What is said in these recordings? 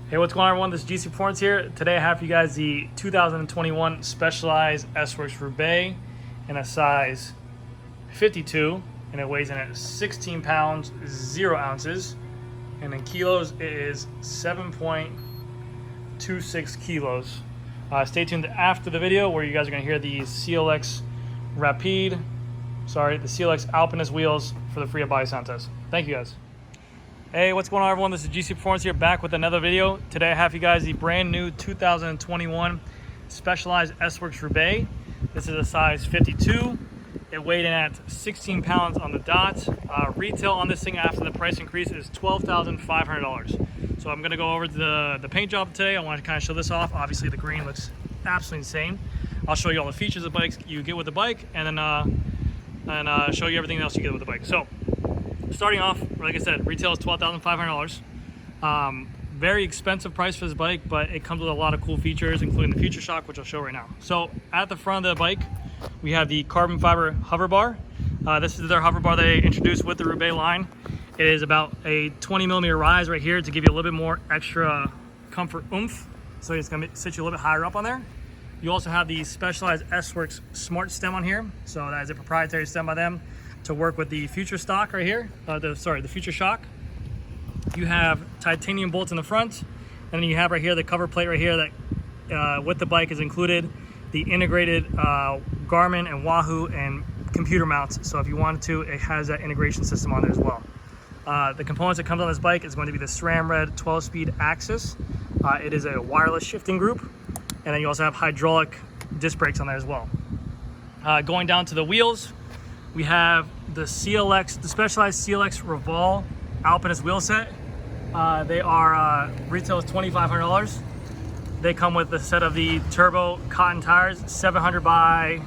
Hey, what's going on, everyone? This is GC Performance here. Today I have for you guys the 2021 Specialized S-Works Roubaix in a size 52, and it weighs in at 16 pounds, 0 ounces, and in kilos it is 7.26 kilos. Stay tuned after the video where you guys are going to hear the CLX Alpinist wheels for the free of body sound test. Thank you guys. Hey, what's going on, everyone? This is GC Performance here, back with another video. Today I have for you guys the brand new 2021 Specialized S-Works Roubaix. This is a size 52. It weighed in at 16 pounds on the dot. Retail on this thing after the price increase is $12,500. So I'm going to go over to the paint job today. I want to kind of show this off. Obviously the green looks absolutely insane. I'll show you all the features of the bikes you get with the bike, and then show you everything else you get with the bike. So starting off, like I said, retail is $12,500. Very expensive price for this bike, but it comes with a lot of cool features, including the Future Shock, which I'll show right now. So at the front of the bike, we have the carbon fiber hover bar. This is their hover bar they introduced with the Roubaix line. It is about a 20 millimeter rise right here to give you a little bit more extra comfort oomph. So it's gonna sit you a little bit higher up on there. You also have the Specialized S-Works Smart Stem on here. So that is a proprietary stem by them to work with the Future Stock right here, the Future Shock. You have titanium bolts in the front, and then you have right here the cover plate right here that with the bike is included the integrated Garmin and Wahoo and computer mounts. So if you wanted to, it has that integration system on there as well. The components that comes on this bike is going to be the SRAM Red 12-speed axis. It is a wireless shifting group, and then you also have hydraulic disc brakes on there as well. Going down to the wheels, we have the CLX, the Specialized CLX Revolve Alpinist wheel set. They are retail is $2,500. They come with a set of the turbo cotton tires, 700 by,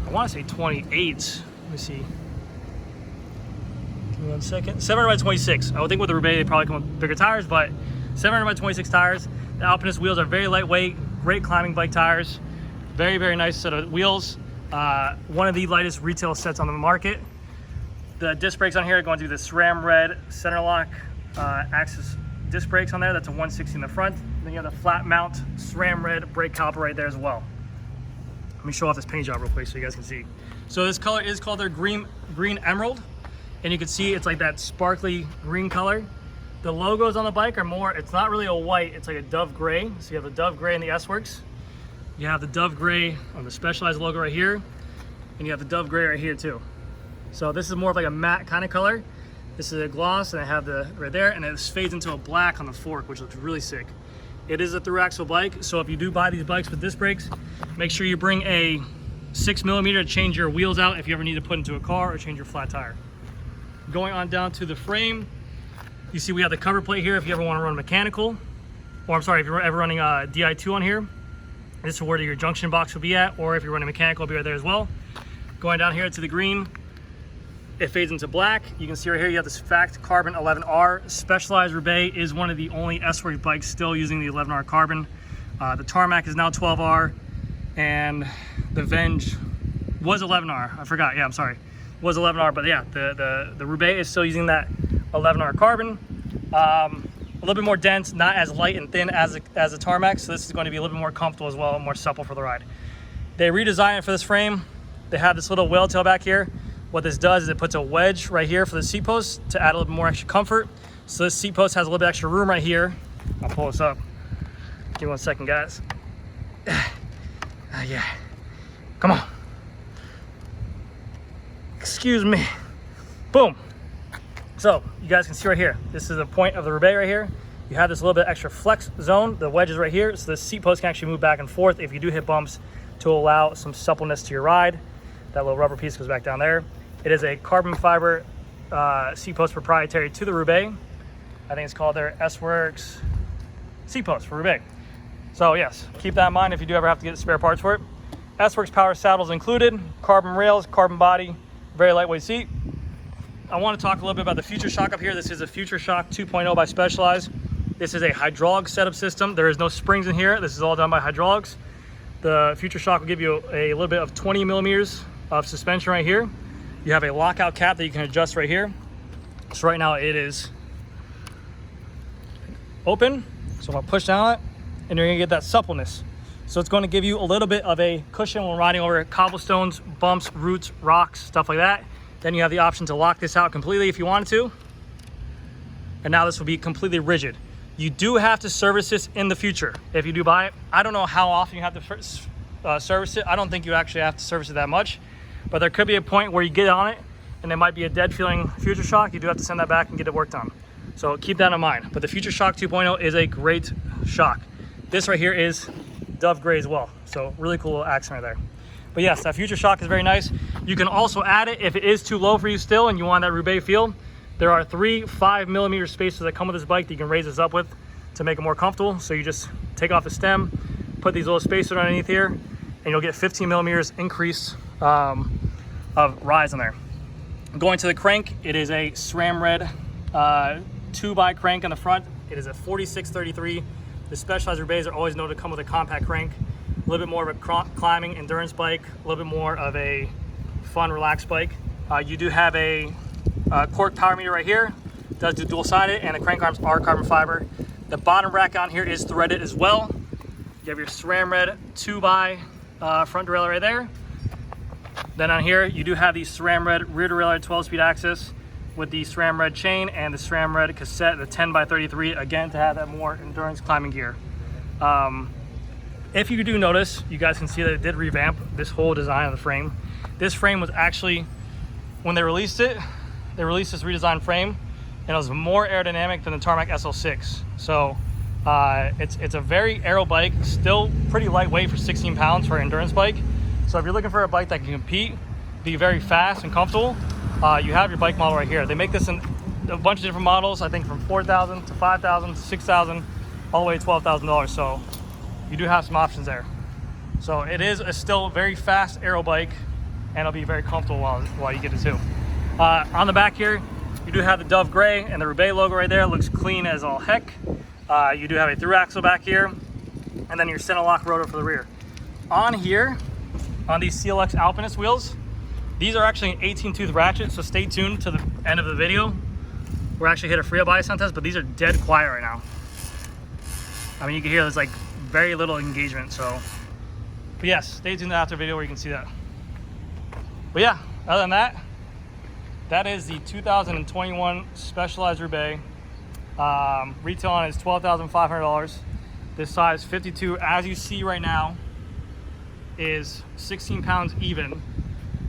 I want to say 28. Let me see. Give me 1 second. 700 by 26. I would think with the Roubaix they probably come with bigger tires, but 700 by 26 tires. The Alpinist wheels are very lightweight, great climbing bike tires. Very, very nice set of wheels. One of the lightest retail sets on the market. The disc brakes on here are going to be the SRAM Red center lock axis disc brakes on there. That's a 160 in the front. Then you have the flat mount SRAM Red brake caliper right there as well. Let me show off this paint job real quick so you guys can see. So this color is called their green emerald, and you can see it's like that sparkly green color. The logos on the bike are more, it's not really a white, it's like a dove gray. So you have the dove gray in the S-Works. You have the dove gray on the Specialized logo right here, and you have the dove gray right here too. So this is more of like a matte kind of color. This is a gloss, and I have the right there, and it fades into a black on the fork, which looks really sick. It is a through axle bike, so if you do buy these bikes with disc brakes, make sure you bring a 6 millimeter to change your wheels out if you ever need to put into a car or change your flat tire. Going on down to the frame, you see we have the cover plate here if you ever want to run mechanical, or I'm sorry, if you're ever running a Di2 on here. This is where your junction box will be at, or if you're running mechanical, it'll be right there as well. Going down here to the green, it fades into black. You can see right here you have this Fact Carbon 11R. Specialized Roubaix is one of the only S-Works bikes still using the 11R carbon. The Tarmac is now 12R, and the Venge was 11R. I forgot, yeah, I'm sorry. Was 11R, but yeah, the Roubaix is still using that 11R carbon. A little bit more dense, not as light and thin as the Tarmac, so this is going to be a little bit more comfortable as well, and more supple for the ride. They redesigned it for this frame. They have this little whale tail back here. What this does is it puts a wedge right here for the seat post to add a little bit more extra comfort. So this seat post has a little bit extra room right here. I'll pull this up. Give me 1 second, guys. Yeah. Come on. Excuse me. Boom. So you guys can see right here, this is the point of the Roubaix right here. You have this little bit extra flex zone. The wedge is right here, so the seat post can actually move back and forth if you do hit bumps to allow some suppleness to your ride. That little rubber piece goes back down there. It is a carbon fiber seat post proprietary to the Roubaix. I think it's called their S-Works seat post for Roubaix. So yes, keep that in mind if you do ever have to get spare parts for it. S-Works power saddles included, carbon rails, carbon body, very lightweight seat. I want to talk a little bit about the Future Shock up here. This is a Future Shock 2.0 by Specialized. This is a hydraulic setup system. There is no springs in here. This is all done by hydraulics. The Future Shock will give you a little bit of 20 millimeters of suspension right here. You have a lockout cap that you can adjust right here. So right now it is open, So I'm gonna push down on it, and you're gonna get that suppleness. So it's gonna give you a little bit of a cushion when riding over cobblestones, bumps, roots, rocks, stuff like that. Then you have the option to lock this out completely if you wanted to. And now this will be completely rigid. You do have to service this in the future if you do buy it. I don't know how often you have to service it. I don't think you actually have to service it that much, but there could be a point where you get on it and there might be a dead feeling future shock. You do have to send that back and get it worked on. So keep that in mind. But the Future Shock 2.0 is a great shock. This right here is dove gray as well. So really cool little accent right there. But yes, that Future Shock is very nice. You can also add it if it is too low for you still and you want that Roubaix feel. There are 3 5mm spacers that come with this bike that you can raise this up with to make it more comfortable. So you just take off the stem, put these little spacers underneath here, and you'll get 15mm increase of rise in there. Going to the crank, it is a SRAM Red 2x crank on the front. It is a 4633. The Specialized Roubaix are always known to come with a compact crank. A little bit more of a climbing endurance bike, a little bit more of a fun, relaxed bike. You do have a cork power meter right here. It does do dual-sided, and the crank arms are carbon fiber. The bottom rack on here is threaded as well. You have your SRAM Red 2x front derailleur right there. Then on here, you do have the SRAM Red rear derailleur 12-speed axis with the SRAM Red chain and the SRAM Red cassette, the 10x33, again, to have that more endurance climbing gear. If you do notice, you guys can see that it did revamp this whole design of the frame. This frame was actually, when they released it, they released this redesigned frame, and it was more aerodynamic than the Tarmac SL6. So it's a very aero bike, still pretty lightweight for 16 pounds for an endurance bike. So if you're looking for a bike that can compete, be very fast and comfortable, you have your bike model right here. They make this in a bunch of different models, I think from $4,000 to $5,000 to $6,000, all the way to $12,000. So you do have some options there. So it is a still very fast aero bike, and it'll be very comfortable while you get it too. On the back here, you do have the Dove Gray and the Roubaix logo right there. It looks clean as all heck. You do have a through axle back here, and then your center lock rotor for the rear. On here, on these CLX Alpinist wheels, these are actually an 18-tooth ratchet, so stay tuned to the end of the video. We're actually hit a free body sound test, but these are dead quiet right now. I mean, you can hear there's like very little engagement, so. But yes, stay tuned after the video where you can see that. But yeah, other than that, that is the 2021 Specialized Roubaix. Retail on is $12,500. This size 52, as you see right now, is 16 pounds even.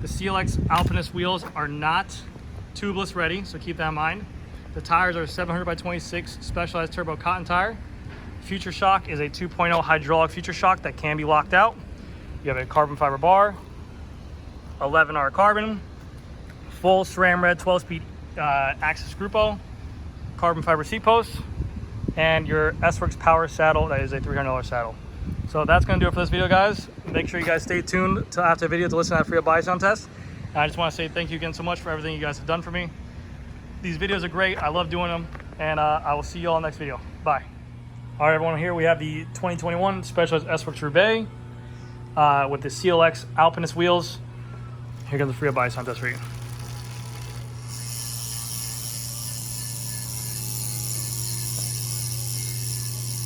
The CLX Alpinist wheels are not tubeless ready, so keep that in mind. The tires are 700x26 Specialized Turbo Cotton tire. Future Shock is a 2.0 hydraulic Future Shock that can be locked out. You have a carbon fiber bar, 11R carbon, full SRAM Red 12-speed axis grupo, carbon fiber seat posts, and your S-Works Power saddle. That is a $300 saddle. So that's going to do it for this video, guys. Make sure you guys stay tuned till after the video to listen to that free body sound test. And I just want to say thank you again so much for everything you guys have done for me. These videos are great. I love doing them. And I will see you all next video. Bye. All right, everyone, here we have the 2021 Specialized S-Works Roubaix with the CLX Alpinist wheels. Here comes the free body sound test for you.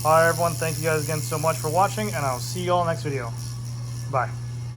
All right, everyone, thank you guys again so much for watching, and I'll see you all next video. Bye.